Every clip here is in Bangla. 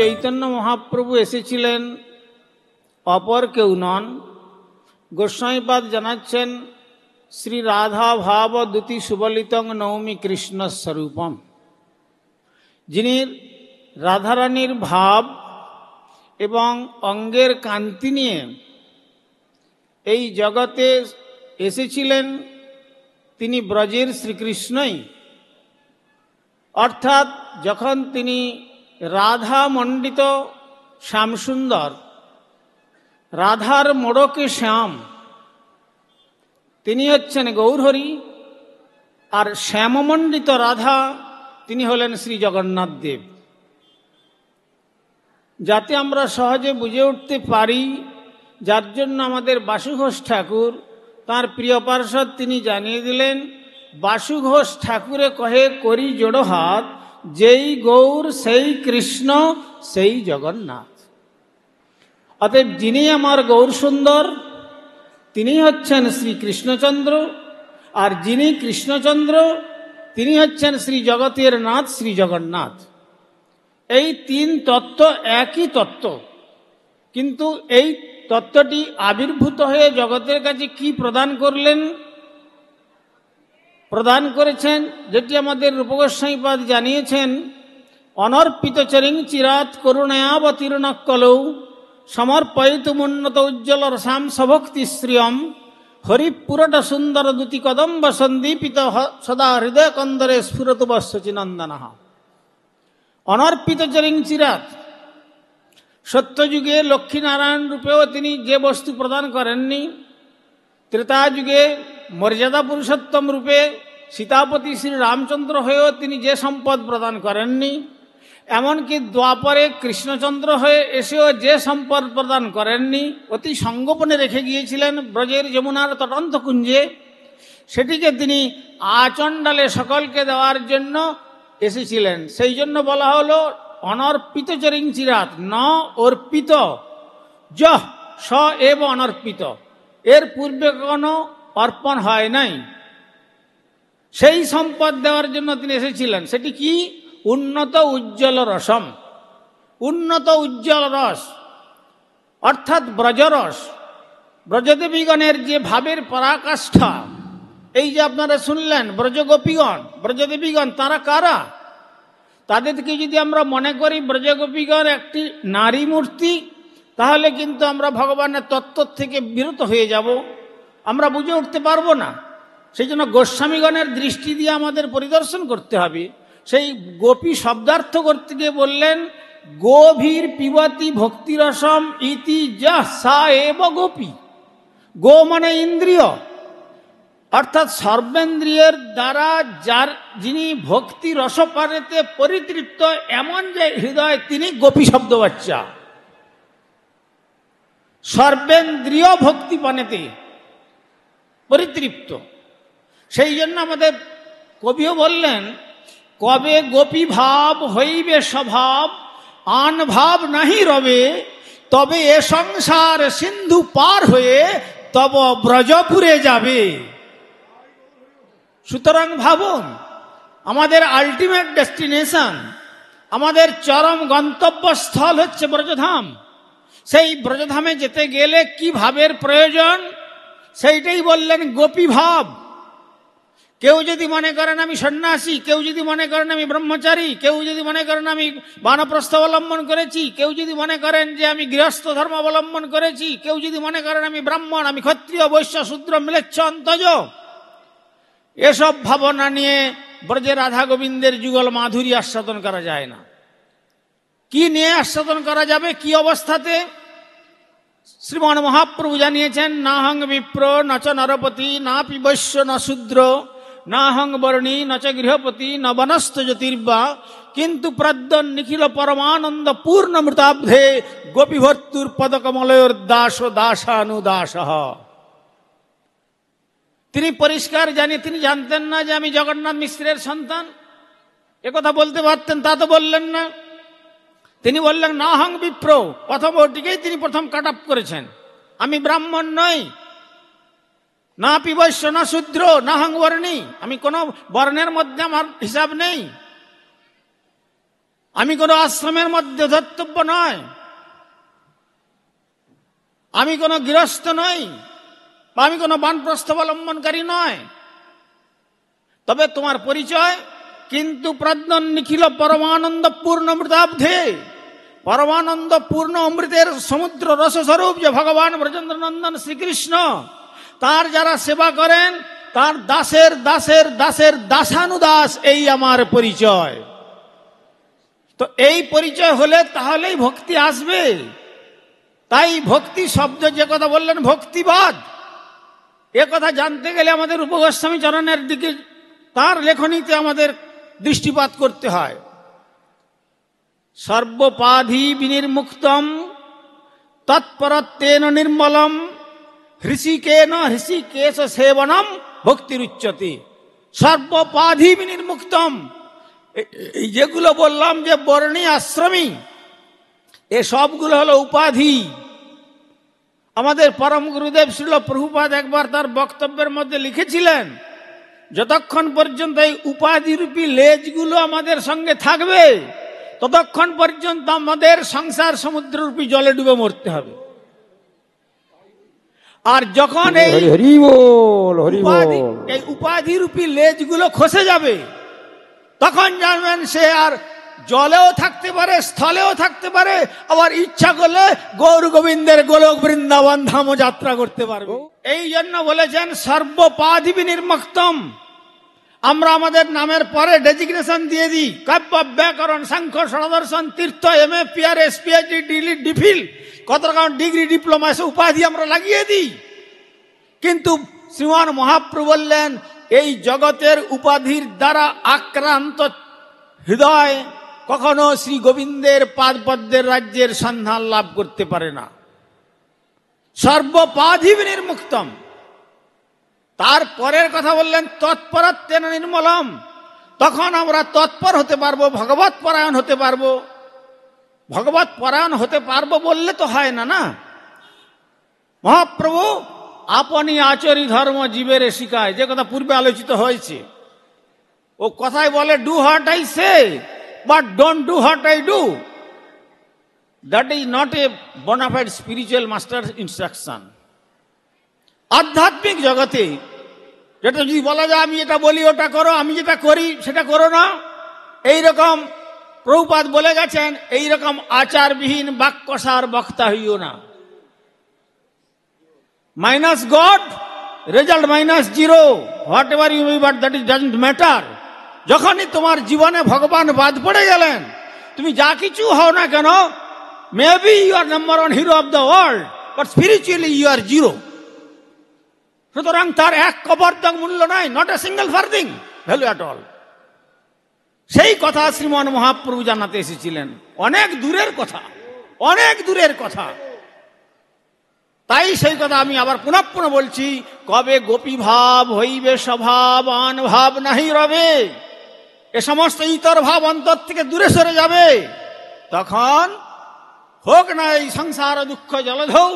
চৈতন্য মহাপ্রভু এসেছিলেন অপর কেউ নন। গোস্বামীপাদ জানাচ্ছেন, শ্রী রাধা ভাব দ্যুতি সুবলিতং নৌমি কৃষ্ণ স্বরূপম। যিনি রাধারানীর ভাব এবং অঙ্গের কান্তি নিয়ে এই জগতে এসেছিলেন, তিনি ব্রজের শ্রীকৃষ্ণই। অর্থাৎ যখন তিনি রাধা মণ্ডিত শ্যামসুন্দর, রাধার মোড়কে শ্যাম, তিনি হচ্ছেন গৌরহরি, আর শ্যামমণ্ডিত রাধা তিনি হলেন শ্রী জগন্নাথ দেব। যাতে আমরা সহজে বুঝে উঠতে পারি, যার জন্য আমাদের বাসু ঘোষ ঠাকুর তাঁর প্রিয় পার্ষদ তিনি জানিয়ে দিলেন, বাসু ঘোষ ঠাকুরে কহে করি জোড়ো হাত, যেই গৌর সেই কৃষ্ণ সেই জগন্নাথ। অতএব যিনি আমার গৌর সুন্দর তিনি হচ্ছেন শ্রী কৃষ্ণচন্দ্র, আর যিনি কৃষ্ণচন্দ্র তিনি হচ্ছেন শ্রী জগতের নাথ শ্রী জগন্নাথ। এই তিন তত্ত্ব একই তত্ত্ব, কিন্তু এই তত্ত্বটি আবির্ভূত হয়ে জগতের কাছে কি প্রদান করলেন? প্রদান করেছেন যেটি আমাদের রূপগোস্বামীপাদ জানিয়েছেন, অনর্পিত চরিং চিরাত করুণায়াবতীর্ণ কলৌ সমর্পয়িতুমুন্নত উজ্জ্বল রসাম সভক্তি শ্রিয়ম হরিপুরট সুন্দর দ্যুতি কদম্ব সন্দীপিত সদা হৃদয় কন্দরে স্ফুরতু বৎসচিনন্দন। অনর্পিত চরিং চিরাত, সত্যযুগে লক্ষ্মীনারায়ণ রূপেও তিনি যে বস্তু প্রদান করেননি, ত্রেতাযুগে মর্যাদা পুরুষোত্তম রূপে সীতাপতি শ্রী রামচন্দ্র হয়েও তিনি যে সম্পদ প্রদান করেননি, এমনকি দ্বাপরে কৃষ্ণচন্দ্র হয়ে এসেও যে সম্পদ প্রদান করেননি, অতি সঙ্গোপনে রেখে গিয়েছিলেন ব্রজের যমুনার তটন্ত কুঞ্জে, সেটিকে তিনি আচণ্ডালে সকলকে দেওয়ার জন্য এসেছিলেন। সেই জন্য বলা হলো অনর্পিত চরিং চিরাত, ন অর্পিত যহ স এব অনর্পিত, এর পূর্বে কোনো অর্পণ হয় নাই। সেই সম্পদ দেওয়ার জন্য তিনি এসেছিলেন। সেটি কি? উন্নত উজ্জ্বল রসম, উন্নত উজ্জ্বল রস, অর্থাৎ ব্রজরস। ব্রজদেবীগণের যে ভাবের পরাকাষ্ঠা, এই যে আপনারা শুনলেন ব্রজগোপীগণ, ব্রজদেবীগণ তারা কারা? তাদেরকে যদি আমরা মনে করি ব্রজগোপীগণ একটি নারী মূর্তি, তাহলে কিন্তু আমরা ভগবানের তত্ত্ব থেকে বিরত হয়ে যাব, আমরা বুঝে উঠতে পারবো না। সেই জন্য গোস্বামীগণের দৃষ্টি দিয়ে আমাদের পরিদর্শন করতে হবে। সেই গোপী শব্দার্থ করতে গিয়ে বললেন, গোভীর পিবতি ভক্তিরসম ইতি যহ সা এব গোপী। গো মানে ইন্দ্রিয়, অর্থাৎ সর্বেন্দ্রিয়ের দ্বারা যিনি ভক্তি রসপানেতে পরিতৃপ্ত, এমন যে হৃদয়, তিনি গোপী শব্দবাচ্চা। সর্বেন্দ্রিয় ভক্তি পানেতে পরিতৃপ্ত। সেই জন্য আমাদের কবিও বললেন, কবে গোপী ভাব হইবে স্বভাব, আন ভাব নাহি রবে, তবে এ সংসার সিন্ধু পার হয়ে তব ব্রজপুরে যাবে। সুতরাং ভাবুন, আমাদের আলটিমেট ডেস্টিনেশন, আমাদের চরম গন্তব্যস্থল হচ্ছে ব্রজধাম। সেই ব্রজধামে যেতে গেলে কি ভাবের প্রয়োজন, সেইটাই বললেন, গোপী ভাব। কেউ যদি মনে করেন আমি সন্ন্যাসী, কেউ যদি মনে করেন আমি ব্রহ্মচারী, কেউ যদি মনে করেন আমি বানপ্রস্থ অবলম্বন করেছি, কেউ যদি মনে করেন যে আমি গৃহস্থ ধর্ম অবলম্বন করেছি, কেউ যদি মনে করেন আমি ব্রাহ্মণ, আমি ক্ষত্রিয়, বৈশ্য, শূদ্র, মিলেচ্ছ, অন্তজ, এসব ভাবনা নিয়ে ব্রজে রাধা গোবিন্দের যুগল মাধুরী আস্বাদন করা যায় না। কি নিয়ে আস্বাদন করা যাবে, কি অবস্থাতে? শ্রীমান মহাপ্রভু জানিয়েছেন, না হং বিপ্র নচ নরপতি, না পিবৈশ্য ন শূদ্র, না হং বর্ণী নচ গৃহপতি, ন বনস্থ জ্যোতির্বা, কিন্তু প্রদ্যন নিখিল পরমানন্দ পূর্ণ মৃতাব্ধে গোপীভর্তুর পদকমলয়োর দাস দাসানুদাস। তিনি পরিষ্কার তিনি জানতেন না যে আমি জগন্নাথ মিশ্রের সন্তান, একথা বলতে পারতেন, তা তো বললেন না। তিনি বললেন না হং বিপ্র, প্রথম ওটিকেই তিনি প্রথম কাট আপ করেছেন, আমি ব্রাহ্মণ নই। না পিবৈশ্য না শূদ্র, না হং বর্ণী, আমি কোনো বর্ণের মধ্যে আমার হিসাব নেই। আমি কোনো আশ্রমের মধ্যে ধর্তব্য নয়, আমি কোনো গৃহস্থ নই, বা আমি কোনো বানপ্রস্থ অবলম্বনকারী নয়। তবে তোমার পরিচয় কিন্তু প্রজ্ঞান নিখিল পরমানন্দ পূর্ণ অমৃতাব্ধে, পরমানন্দ পূর্ণ অমৃতের সমুদ্র রসস্বরূপ যে ভগবান ব্রজেন্দ্র নন্দন শ্রীকৃষ্ণ, তার যারা সেবা করেন তার দাসের দাসের দাসের দাসানুদাস, এই আমার পরিচয়। তো এই পরিচয় হলে তাহলেই ভক্তি আসবে। তাই ভক্তি শব্দ যে কথা বললেন ভক্তিবাদ, এ কথা জানতে গেলে আমাদের উপগোস্বামী চরণের দিকে, তার লেখনীতে আমাদের দৃষ্টিপাত করতে হয়। সর্বোপাধি বিনির্মুক্তম তৎপরত্বেন নির্মলম হৃষিকেন হৃষিকেশ সেবনম ভক্তিরুচ্যতে। সর্বোপাধি বিনির্মুক্তম, এই যেগুলো বললাম যে বর্ণী আশ্রমী, এ সবগুলো হলো উপাধি। আমাদের পরম গুরুদেব শ্রীল প্রভুপাদ একবার তার বক্তব্যের মধ্যে লিখেছিলেন, যতক্ষণ পর্যন্ত এই উপাধিরূপী লেজগুলো আমাদের সঙ্গে থাকবে ততক্ষণ পর্যন্ত আমাদের সংসার সমুদ্ররূপী জলে ডুবে মরতে হবে। আর যখন এই উপাধিরূপী লেজগুলো খসে যাবে তখন জানবেন সে আর জলেও থাকতে পারে, স্থলেও থাকতে পারে, আবার ইচ্ছা করলে গৌর গোবিন্দের গোলক বৃন্দাবন ধাম যাত্রা করতে পারবে। এই জন্য বলেছেন সর্বোপাধি বিনির্মুক্তম। আমরা আমাদের নামের পরে ডেজিগনেশন দিয়ে দিই, কাব্য, ব্যাকরণ, সাংখ্য, সদর্শন, তীর্থ, MA, PRS, PhD, degree, DPhil, কত রকম ডিগ্রি, ডিপ্লোমা, এসব উপাধি আমরা লাগিয়ে দিই। কিন্তু শ্রীমান মহাপ্রভু বললেন, এই জগতের উপাধির দ্বারা আক্রান্ত হৃদয় কখনো শ্রী গোবিন্দের পাদপদ্মের রাজ্যের সন্ধান লাভ করতে পারে না। সর্বোপাধি বিনির্মুক্তম। তারপরের কথা বললেন তৎপরত্বেন নির্মলম। তখন আমরা তৎপর হতে পারবো, ভগবত পরায়ণ হতে পারবো। ভগবত পরায়ণ হতে পারবো বললে তো হয় না, না। মহাপ্রভু আপনি আচরি ধর্ম জীবের শিখায়, যে কথা পূর্বে আলোচিত হয়েছে। ও কথায় বলে do what I say but don't do what I do. That is not a bona fide spiritual master instruction. আধ্যাত্মিক জগতে যেটা যদি বলা যায় আমি এটা বলি ওটা করো, আমি যেটা করি সেটা করো না, এইরকম প্রভুপাদ বলে গেছেন, এইরকম আচারবিহীন বাক্যসার বক্তা হইও না। Minus God, result minus zero, whatever you but that is doesn't matter. যখনই তোমার জীবনে ভগবান বাদ পড়ে গেলেন, তুমি যা কিছু হও না কেন, maybe you are number one hero of the world, but spiritually you are zero. সুতরাং তার এক কবর্তক মূল্য নাই, not a single farthing value at all. সেই কথা শ্রীমান মহাপ্রভু জানাতে এসেছিলেন। অনেক দূরের কথা, অনেক দূরের কথা। তাই সেই কথা আমি আবার পুনঃ পুনঃ বলছি, কবে গোপী ভাব হইবে স্বভাব, আন ভাব নাহি রবে। এ সমস্ত ইতর ভাব অন্তর থেকে দূরে সরে যাবে, তখন হোক না এই সংসার দুঃখ জলধৌ,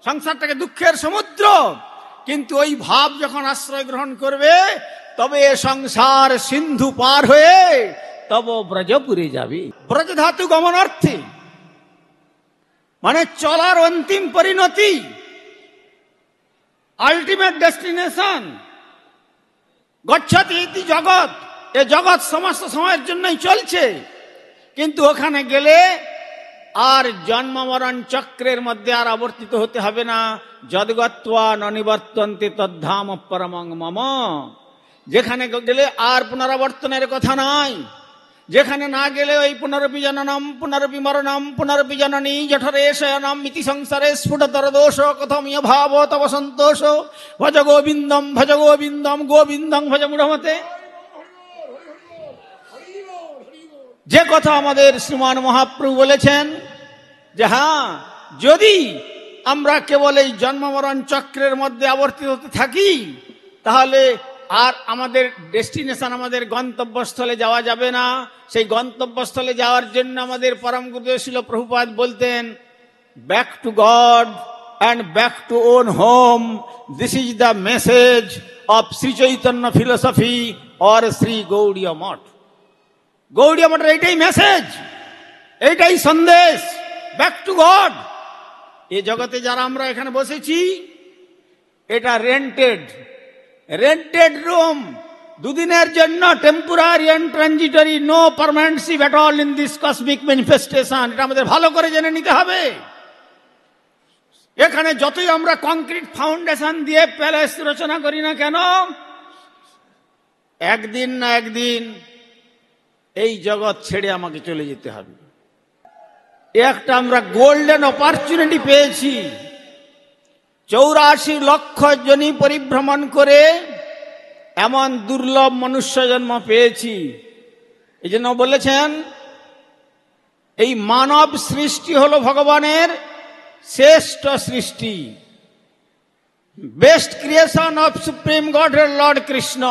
সংসারটাকে দুঃখের সমুদ্র, কিন্তু ওই ভাব যখন আশ্রয় গ্রহণ করবে তবে এ সংসার সিন্ধু পার হয়ে তব ব্রজপুরে যাবে। ব্রজ ধাতু গমনার্থে মানে চলার অন্তিম পরিণতি, আলটিমেট ডেস্টিনেশন। গচ্ছতি ইতি জগৎ, এ জগৎ সমস্ত সময়ের জন্যই চলছে, কিন্তু ওখানে গেলে আর জন্ম মরণ চক্রের মধ্যে আর আবর্তিত হতে হবে না। যদ্গত্বা ননিবর্তন্তে তদ্ধাম পরমং মম। যেখানে গেলে আর পুনরাবর্তনের কথা নাই, যেখানে না গেলে ওই পুনরপি জননম পুনরপি মরণম পুনরপি জননী জঠরে শয়নম ইতি সংসারে স্ফুটতর দোষ কথম ইয় ভাব তব সন্তোষ। ভজ গোবিন্দম ভজ গোবিন্দম গোবিন্দং ভজ মূঢ়মতে। যে কথা আমাদের শ্রীমান মহাপ্রভু বলেছেন যে হ্যাঁ, যদি আমরা কেবল এই জন্ম মরণ চক্রের মধ্যে আবর্তিত হতে থাকি তাহলে আর আমাদের ডেস্টিনেশন, আমাদের গন্তব্যস্থলে যাওয়া যাবে না। সেই গন্তব্যস্থলে যাওয়ার জন্য আমাদের পরম গুরুদেব শ্রীল প্রভুপাদ বলতেন, back to God and back to own home, this is the message of Shri Chaitanya philosophy or Shri Gaudiya Math. Gaudiya মঠের এইটাই মেসেজ, এইটাই সন্দেশ, ব্যাক টু গড। এ জগতে যারা আমরা এখানে বসেছি, এটা রেন্টেড রুম, দুদিনের জন্য, temporary and transitory, no permanency at all in this cosmic manifestation. এটা আমাদের ভালো করে জেনে নিতে হবে। এখানে যতই আমরা কংক্রিট ফাউন্ডেশন দিয়ে প্যালেস রচনা করি না কেন, একদিন না একদিন এই জগৎ ছেড়ে আমাকে চলে যেতে হবে। একটা আমরা গোল্ডেন অপরচুনিটি পেয়েছি, 84 লক্ষ জনি পরিভ্রমণ করে এমন দুর্লভ মনুষ্য জন্ম পেয়েছি। এই জন্য বলেছেন এই মানব সৃষ্টি হলো ভগবানের শ্রেষ্ঠ সৃষ্টি, best creation of supreme god Lord Krishna.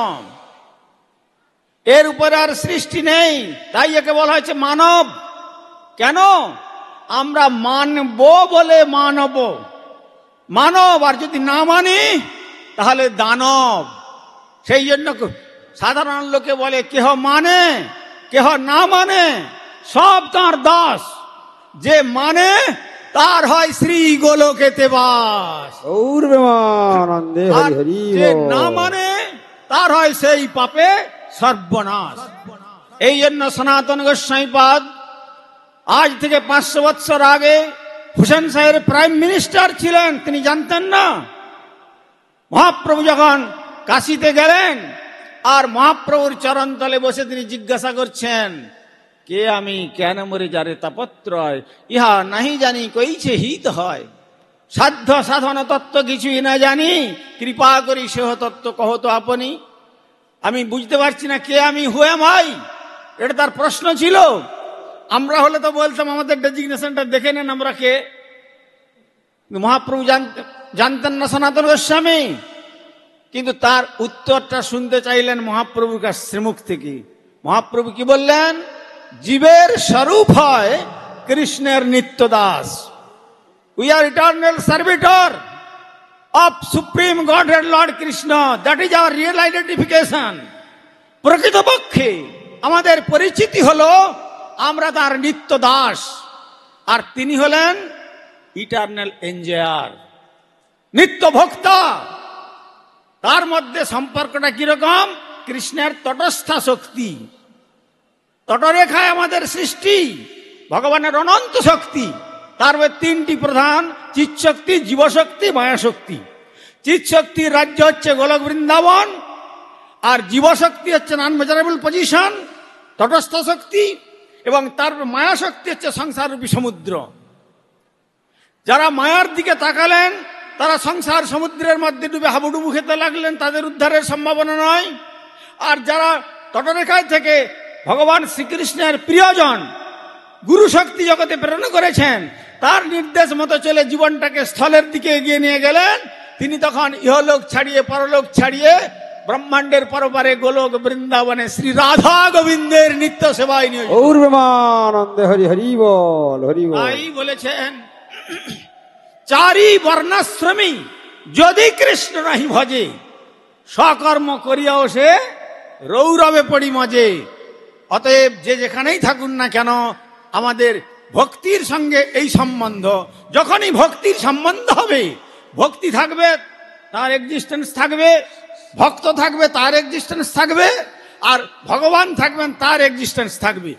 এর উপরে আর সৃষ্টি নেই, তাই একে বলা হয়েছে মানব। কেন? আমরা মানব বলে মানব, আর যদি না মানি তাহলে দানব। সেই জন্য সাধারণ লোকে বলে কেহ মানে কেহ না মানে সব তার দাস, যে মানে তার হয় শ্রী গোলকেতে বাস, আর যে না মানে তার হয় সেই পাপে সর্বনাশ। এই জন্য সনাতন গোস্বামীপাদ আজ থেকে 500 বৎসর আগে হুসেন শাহের প্রাইম মিনিস্টার ছিলেন, তিনি জানতেন না। মহাপ্রভু যখন কাশীতে গেলেন আর মহাপ্রভুর চরণ তলে বসে তিনি জিজ্ঞাসা করছেন, কে আমি, কেন মরে যারে তাপত্রয়, ইহা নাহি জানি কইছে হিত হয়, সাধ্য সাধন তত্ত্ব কিছুই না জানি, কৃপা করি সেহ তত্ত্ব কহতো আপনি। আমি বুঝতে পারছি না কে আমি, হু এম আই। এটা তার প্রশ্ন ছিল। আমরা হলে তো বলতাম আমাদের ডেজিগনেশনটা দেখে নেন আমরা কে। মহাপ্রভু জানতেন না সনাতন গোস্বামী, কিন্তু তার উত্তরটা শুনতে চাইলেন মহাপ্রভুর কাছে শ্রীমুখ থেকে। মহাপ্রভু কি বললেন? জীবের স্বরূপ হয় কৃষ্ণের নিত্য দাস। We are eternal servitor of supreme Godhead Lord Krishna, that is our real identification. প্রকৃতপক্ষে আমাদের পরিচিতি হলো আমরা তার নিত্য দাস, আর তিনি হলেন ইটার্নাল এনজয়ার, নিত্য ভোক্তা। তার মধ্যে সম্পর্কটা কিরকম? কৃষ্ণের তটস্থা শক্তি, তটরেখায় আমাদের সৃষ্টি, ভগবানের অনন্ত শক্তি। তার মধ্যে 3টি প্রধান, চিৎশক্তি, জীবশক্তি, মায়াশক্তি। চিৎশক্তির রাজ্য হচ্ছে গোলক বৃন্দাবন, আর জীবশক্তি হচ্ছে নন মেজারেবল পজিশন, তটস্থ শক্তি, এবং তার মায়াশক্তি হচ্ছে সংসাররূপী সমুদ্র। যারা মায়ার দিকে তাকালেন তারা সংসার সমুদ্রের মধ্যে ডুবে হাবুডুবু খেতে লাগলেন, তাদের উদ্ধারের সম্ভাবনা নয়। আর যারা তটরেখায় থেকে ভগবান শ্রীকৃষ্ণের প্রিয়জন গুরু শক্তি জগতে প্রেরণ করেছেন, তার নির্দেশ মতো চলে জীবনটাকে স্থলের দিকে এগিয়ে নিয়ে গেলেন, তিনি তখন ইহলোক ছাড়িয়ে পরলোক ছাড়িয়ে ব্রহ্মাণ্ডের পরপারে গোলক বৃন্দাবনে শ্রী রাধা গোবিন্দের নিত্য সেবায় নিয়োজিত বলেছেন, চারি বর্ণাশ্রমী যদি কৃষ্ণ নাহি ভজে, সকর্ম করিয়াও সে রৌরবে পড়ি মজে। অতএব যে যেখানেই থাকুন না কেন, আমাদের ভক্তির সঙ্গে এই সম্বন্ধ। যখনই ভক্তির সম্বন্ধ হবে, ভক্তি থাকবে তার এক্সিস্টেন্স থাকবে, ভক্ত থাকবে তার এক্সিস্টেন্স থাকবে, আর ভগবান থাকবেন তার এক্সিস্টেন্স থাকবে।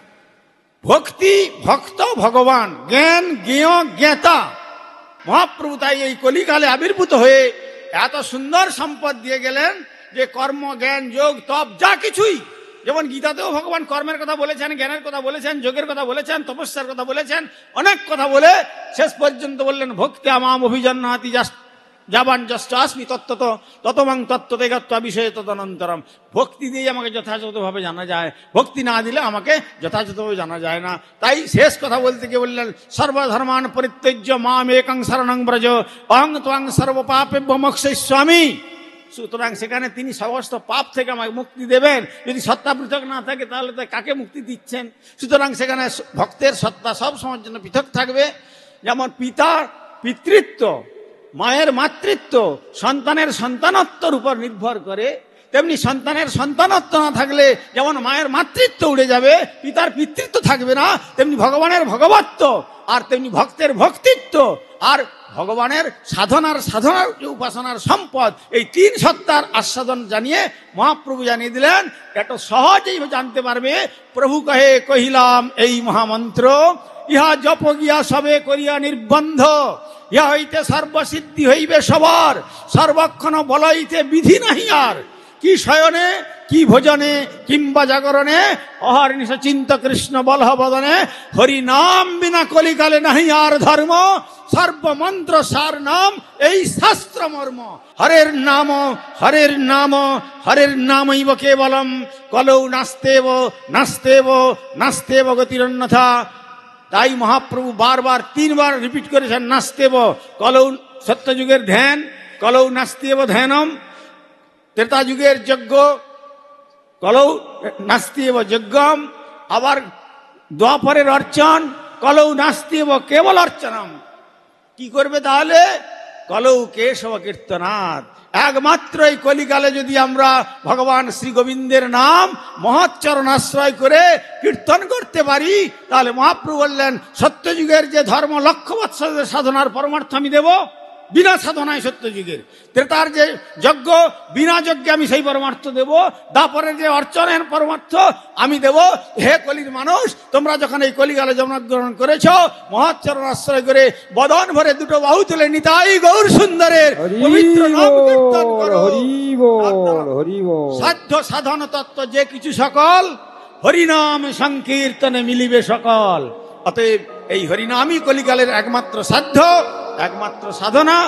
ভক্তি, ভক্ত, ভগবান, জ্ঞান, জ্ঞেয়, জ্ঞাতা। মহাপ্রভু তাই এই কলিকালে আবির্ভূত হয়ে এত সুন্দর সম্পদ দিয়ে গেলেন যে কর্ম, জ্ঞান, যোগ, তপ, যা কিছুই, যেমন গীতাতেও ভগবান কর্মের কথা বলেছেন, জ্ঞানের কথা বলেছেন, যোগের কথা বলেছেন, তপস্যার কথা বলেছেন, অনেক কথা বলে শেষ পর্যন্ত বললেন ভক্তি আমাম অভিজন্নাতি যাবান যষ্ট আসমি তত্ত্বত ততমাং তত্ত্বতে গত্বা বিষয়ে তদনন্তরম। ভক্তি দিয়ে আমাকে যথাযথভাবে জানা যায়, ভক্তি না দিলে আমাকে যথাযথভাবে জানা যায় না। তাই শেষ কথা বলতে গিয়ে বললেন, সর্বধর্মান পরিত্যজ্য মাম একং শরণং ব্রজ অহং ত্বং সর্বপাপেভ্যো মোক্ষয়িষ্যামি। সুতরাং সেখানে তিনি সমস্ত পাপ থেকে আমাকে মুক্তি দেবেন। যদি সত্তা পৃথক না থাকে তাহলে তো কাকে মুক্তি দিচ্ছেন? সুতরাং সেখানে ভক্তের সত্তা সব সময়ের জন্য পৃথক থাকবে। যেমন পিতার পিতৃত্ব, মায়ের মাতৃত্ব, সন্তানের সন্তানত্বর উপর নির্ভর করে, তেমনি সন্তানের সন্তানত্ব না থাকলে যেমন মায়ের মাতৃত্ব উড়ে যাবে, পিতার পিতৃত্ব থাকবে না, তেমনি ভগবানের ভগবত্ব, আর তেমনি ভক্তের ভক্তিত্ব, আর ভগবানের সাধনার যে উপাসনার সম্পদ, এই তিন সত্তার আস্বাদন জানিয়ে মহাপ্রভু জানিয়ে দিলেন। এটা সহজেই জানতে পারবে। প্রভু কহে কহিলাম এই মহামন্ত্র, ইহা জপ গিয়া সবে করিয়া নির্বন্ধ, ইহা হইতে সর্বসিদ্ধি হইবে সবার, সর্বক্ষণ বলইতে বিধি নাহি আর। কি শয়নে কি ভোজনে কিংবা জাগরণে, অহর্নিশ চিন্ত কৃষ্ণ বলহ বদনে, হরি নাম বিনা কলিকালে নাহি আর ধর্ম, সর্বমন্ত্র সার নাম এই শাস্ত্র মর্ম। হরের নাম হরের নাম হরের নামৈব কেবলম, কলৌ নাস্তেব নাস্তেব নাস্তেব গতিরন্যথা। তাই মহাপ্রভু বারবার তিনবার রিপিট করেছেন নাস্তেব। কলৌ সত্যযুগের ধ্যান, কলৌ নাস্তেব ধ্যানম, ত্রেতা যুগের যজ্ঞ, কলৌ নাস্তেব যজ্ঞম, আবার দ্বাপরের অর্চন, কলৌ নাস্তেব কেবল অর্চনম। কি করবে তাহলে? কলৌ কেশব কীর্তনাথ। একমাত্র এই কলিকালে যদি আমরা ভগবান শ্রী গোবিন্দের নাম মহৎচরণ আশ্রয় করে কীর্তন করতে পারি, তাহলে মহাপ্রভু বললেন সত্যযুগের যে ধর্ম লক্ষ বৎসরের সাধনার পরমার্থ আমি দেব, বিনা সাধনায় সত্যযুগের। ত্রেতার যে যজ্ঞ, বিনা যজ্ঞে আমি সেই পরমার্থ দেব। দ্বাপরের যে অর্চনের পরমার্থ আমি দেব। হে কলির মানুষ, তোমরা যখন এই কলিকালে জন্মগ্রহণ করেছ, মহৎচরণ আশ্রয় করে বদন ভরে দুটো বাহু তুলে নিতাই গৌর সুন্দরের পবিত্র নাম কীর্তন করো। সাধ্য সাধন তত্ত্ব যে কিছু সকল, হরিনাম সংকীর্তনে মিলিবে সকল। অতএব এই হরিনামই কলিকালের একমাত্র সাধ্য, একমাত্র সাধনা।